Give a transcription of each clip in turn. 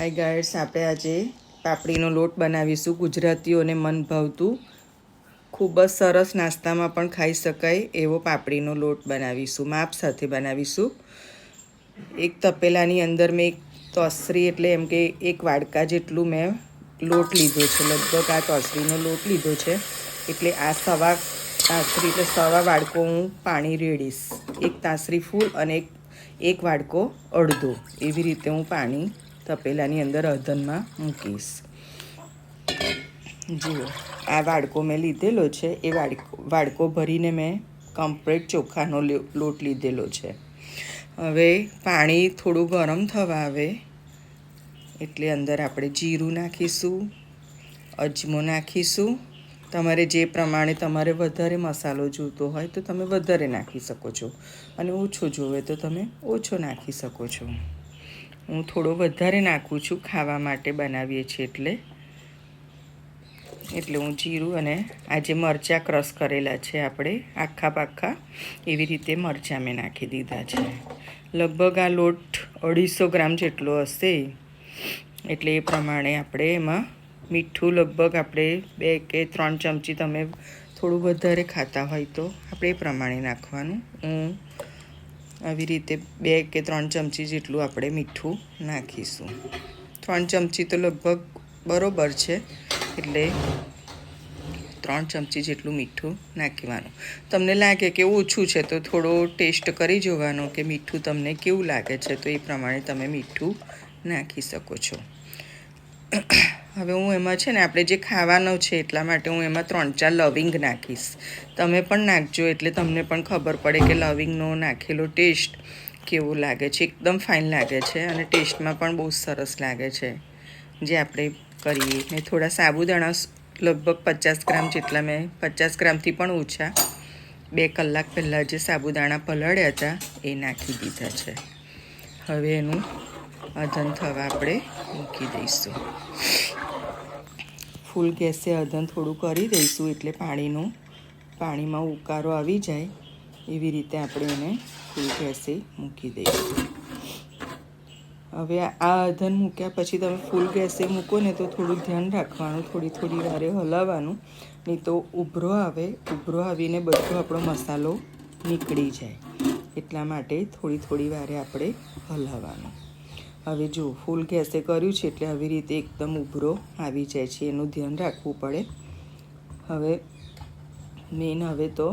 હાય guides, આપણે આજે પાપડીનો લોટ બનાવીશું. ગુજરાતીઓને મન ભાવતું ખૂબ જ સરસ નાસ્તામાં પણ ખાઈ શકાય એવો પાપડીનો લોટ બનાવીશું. માપ સાથે બનાવીશું. એક તપેલાની અંદર મેં એક તોસરી એટલે એમ કે એક વાડકા જેટલું મેં લોટ લીધો છે. લગભગ આ તોસરીનો લોટ લીધો છે એટલે આ સવા તાસરી એટલે સવા વાડકો હું પાણી રેડીશ. એક તાસરી ફૂલ અને એક વાડકો અડધો એવી રીતે હું પાણી તપેલાની અંદર અધનમાં મૂકીશ. જુઓ, આ વાડકો મેં લીધેલો છે. એ વાડકો ભરીને મેં કમ્પ્લીટ ચોખાનો લોટ લીધેલો છે. હવે પાણી થોડું ગરમ થવા આવે એટલે અંદર આપણે જીરું નાખીશું, અજમો નાખીશું. તમારે જે પ્રમાણે તમારે વધારે મસાલો જોઈતો હોય તો તમે વધારે નાખી શકો છો અને ઓછો જોવે તો તમે ઓછો નાખી શકો છો. હું થોડો વધારે નાખું છું, ખાવા માટે બનાવીએ છીએ એટલે હું જીરું અને આ જે મરચાં ક્રશ કરેલા છે આપણે આખા પાખા એવી રીતે મરચાં મેં નાખી દીધા છે. લગભગ આ લોટ 250 ગ્રામ જેટલો હશે એટલે એ પ્રમાણે આપણે એમાં મીઠું લગભગ આપણે 2 કે 3 ચમચી તમે થોડું વધારે ખાતા હોય તો આપણે એ પ્રમાણે નાખવાનું. હું આવી રીતે 2 કે 3 ચમચી જેટલું આપણે મીઠું નાખીશું. 3 ચમચી તો લગભગ બરોબર છે એટલે 3 ચમચી જેટલું મીઠું નાખવાનું. તમને લાગે કે ઓછું છે તો થોડો ટેસ્ટ કરી જોવાનો કે મીઠું તમને કેવું લાગે છે, તો એ પ્રમાણે તમે મીઠું નાખી શકો છો. હવે હું એમાં છે ને આપણે જે ખાવાનો છે એટલા માટે હું એમાં 3-4 લવિંગ નાખીશ. તમે પણ નાખજો એટલે તમને પણ ખબર પડે કે લવિંગનો નાખેલો ટેસ્ટ કેવો લાગે છે. એકદમ ફાઇન લાગે છે અને ટેસ્ટમાં પણ બહુ સરસ લાગે છે જે આપણે કરીએ. મેં થોડા સાબુદાણા લગભગ 50 ગ્રામ જેટલા, મેં 50 ગ્રામથી પણ ઓછા 2 કલાક પહેલાં જે સાબુદાણા પલાળ્યા હતા એ નાખી દીધા છે. હવે એનું અધન થવા આપણે મૂકી દઈશું. ફૂલ ગેસે અધન થોડું કરી દઈશું એટલે પાણીમાં ઉકારો આવી જાય એવી રીતે આપણે એને ફૂલ ગેસે મૂકી દઈશું. હવે આ અધન મૂક્યા પછી તમે ફૂલ ગેસે મૂકો ને તો થોડું ધ્યાન રાખવાનું, થોડી વારે હલાવવાનું, નહીં તો ઉભરો આવીને બધો આપણો મસાલો નીકળી જાય. એટલા માટે થોડી વારે આપણે હલાવવાનું. હવે જો ફૂલ ગેસે કર્યું છે એટલે આવી રીતે એકદમ ઉભરો આવી જાય છે, એનું ધ્યાન રાખવું પડે. હવે તો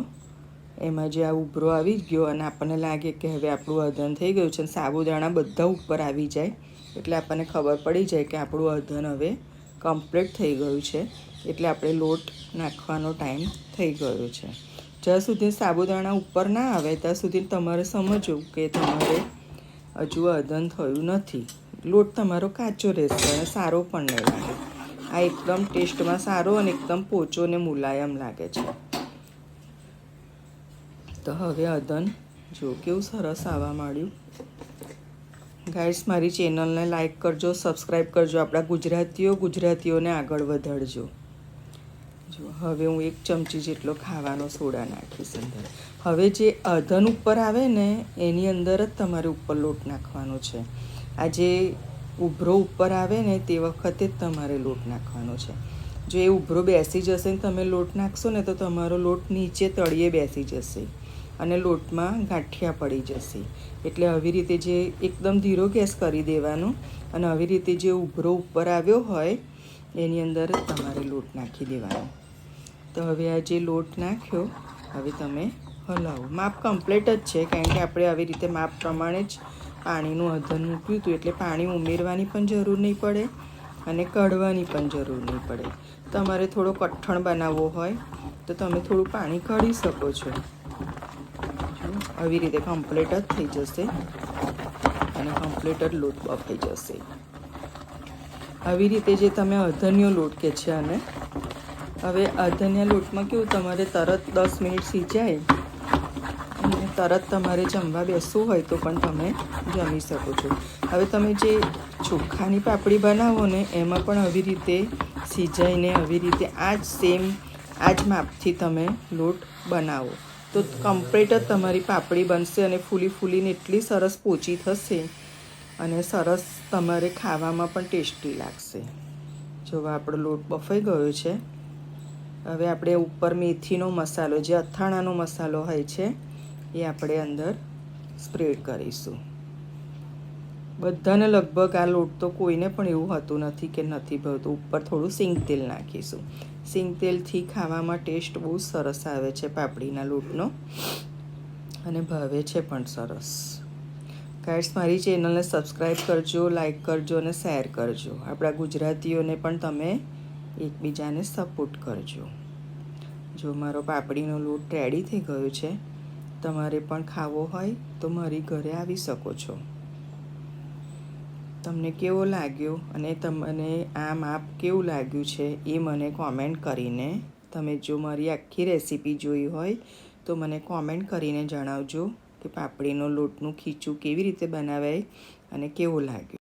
એમાં જે આ ઉભરો આવી ગયો અને આપણને લાગે કે હવે આપણું અધન થઈ ગયું છે, સાબુદાણા બધા ઉપર આવી જાય એટલે આપણને ખબર પડી જાય કે આપણું અધન હવે કમ્પ્લીટ થઈ ગયું છે એટલે આપણે લોટ નાખવાનો ટાઈમ થઈ ગયો છે. જ્યાં સુધી સાબુદાણા ઉપર ના આવે ત્યાં સુધી તમારે સમજવું કે તમારે હજુ અધન થયું નથી. લોટ તમારો કાચો રહેશે અને સારો પણ નહીં લાગે. આ એકદમ ટેસ્ટમાં સારો અને એકદમ પોચો અને મુલાયમ લાગે છે. તો હવે અધન જો કેવું સરસ આવવા માંડ્યું. ગાઈસ, મારી ચેનલને લાઈક કરજો, સબસ્ક્રાઈબ કરજો. આપણા ગુજરાતીઓને આગળ વધારજો. જો હવે હું 1 ચમચી જેટલો ખાવાનો સોડા નાખીશ અંદર. હવે જે અધન ઉપર આવે ને એની અંદર જ તમારે ઉપર લોટ નાખવાનો છે. આ જે ઉભરો ઉપર આવે ને તે વખતે જ તમારે લોટ નાખવાનો છે. જો એ ઉભરો બેસી જશે ને તમે લોટ નાખશો ને તો તમારો લોટ નીચે તળિયે બેસી જશે અને લોટમાં ગાંઠિયા પડી જશે. એટલે આવી રીતે જે એકદમ ધીરો ગેસ કરી દેવાનો અને આવી રીતે જે ઉભરો ઉપર આવ્યો હોય એની અંદર જ તમારે લોટ નાખી દેવાનો. તો હવે આ જે લોટ નાખ્યો હવે તમે હલાવો. માપ કમ્પ્લીટ જ છે કારણ કે આપણે આવી રીતે માપ પ્રમાણે જ પાણીનું અધન મૂક્યું હતું એટલે પાણી ઉમેરવાની પણ જરૂર નહીં પડે અને કાઢવાની પણ જરૂર નહીં પડે. તમારે થોડો કઠણ બનાવવો હોય તો તમે થોડું પાણી કાઢી શકો છો. આવી રીતે કમ્પ્લીટ જ થઈ જશે અને કમ્પ્લીટ જ લોટ બફાઈ જશે. આવી રીતે જે તમે અધન્યો લોટ કે છે અને હવે અધન્યા લોટમાં કેવું તમારે તરત 10 મિનિટ સિજાય અને તરત તમારે જમવા બેસવું હોય તો પણ તમે જમી શકો છો. હવે તમે જે ચોખાની પાપડી બનાવો ને એમાં પણ આવી રીતે સિજાઈને આવી રીતે આ જ માપથી તમે લોટ બનાવો તો કમ્પ્લીટ જ તમારી પાપડી બનશે અને ફૂલીને એટલી સરસ પોચી થશે અને સરસ તમારે ખાવામાં પણ ટેસ્ટી લાગશે. જો આપણો લોટ બફાઈ ગયો છે. હવે આપણે ઉપર મેથીનો મસાલો, જે અથાણાનો મસાલો હોય છે, એ આપણે અંદર સ્પ્રેડ કરીશું. બધાને લગભગ આ લોટ તો કોઈને પણ એવું હોતું નથી કે નથી ભાવતું. ઉપર થોડું સિંગ તેલ નાખીશું. સિંગ તેલથી ખાવામાં ટેસ્ટ બહુ સરસ આવે છે પાપડીના લોટનો, અને ભાવે છે પણ સરસ. ગાઈસ, મારી ચેનલને સબસ્ક્રાઈબ કરજો, લાઈક કરજો અને શેર કરજો. આપણા ગુજરાતીઓને પણ તમે એકબીજાને સપોર્ટ કરજો. જો મારો પાપડીનો લોટ રેડી થઈ ગયો છે. તમારે પણ ખાવો હોય તો મારી ઘરે આવી શકો છો. તમને કેવો લાગ્યો અને તમને આ માપ કેવું લાગ્યું છે એ મને કોમેન્ટ કરીને, તમે જો મારી આખી રેસીપી જોઈ હોય તો મને કોમેન્ટ કરીને જણાવજો કે પાપડીનો લોટનું ખીચું કેવી રીતે બનાવાય અને કેવું લાગ્યું.